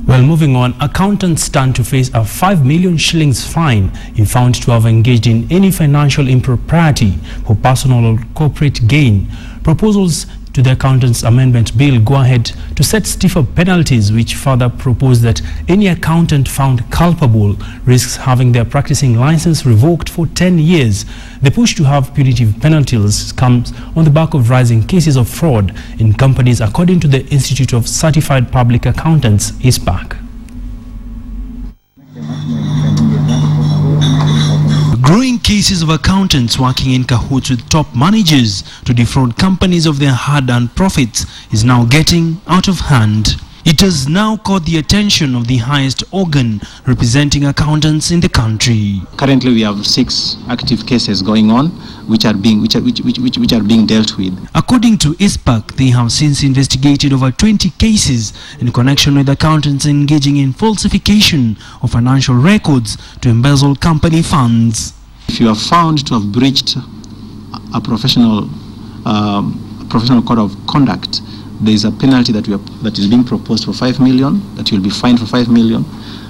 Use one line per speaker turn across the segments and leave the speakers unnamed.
Well, moving on, accountants stand to face a 5 million shillings fine if found to have engaged in any financial impropriety for personal or corporate gain. Proposals to the Accountants Amendment Bill go ahead to set stiffer penalties, which further propose that any accountant found culpable risks having their practicing license revoked for 10 years. The push to have punitive penalties comes on the back of rising cases of fraud in companies, according to the Institute of Certified Public Accountants, ISPAC. Growing cases of accountants working in cahoots with top managers to defraud companies of their hard-earned profits is now getting out of hand. It has now caught the attention of the highest organ representing accountants in the country.
Currently, we have 6 active cases going on, which are being dealt with.
According to ISPAC, they have since investigated over 20 cases in connection with accountants engaging in falsification of financial records to embezzle company funds.
If you are found to have breached a professional code of conduct, there is a penalty that is being proposed for 5 million, that you will be fined for 5 million,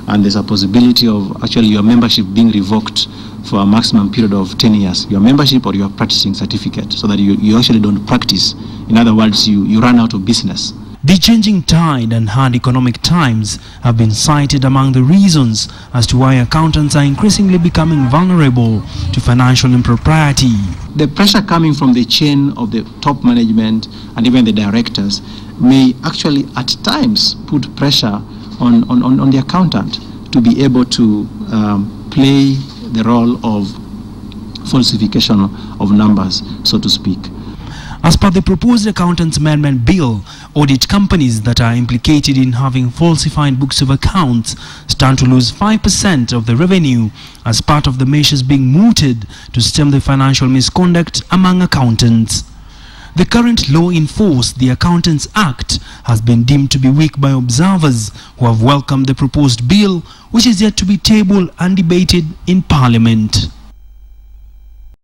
and there's a possibility of actually your membership being revoked for a maximum period of 10 years. Your membership or your practicing certificate, so that you actually don't practice. In other words, you run out of business.
The changing tide and hard economic times have been cited among the reasons as to why accountants are increasingly becoming vulnerable to financial impropriety.
The pressure coming from the chain of the top management and even the directors may actually at times put pressure on the accountant to be able to play the role of falsification of numbers, so to speak.
As per the proposed Accountants Amendment Bill, audit companies that are implicated in having falsified books of accounts stand to lose 5% of the revenue as part of the measures being mooted to stem the financial misconduct among accountants. The current law in force, the Accountants Act, has been deemed to be weak by observers who have welcomed the proposed bill, which is yet to be tabled and debated in Parliament.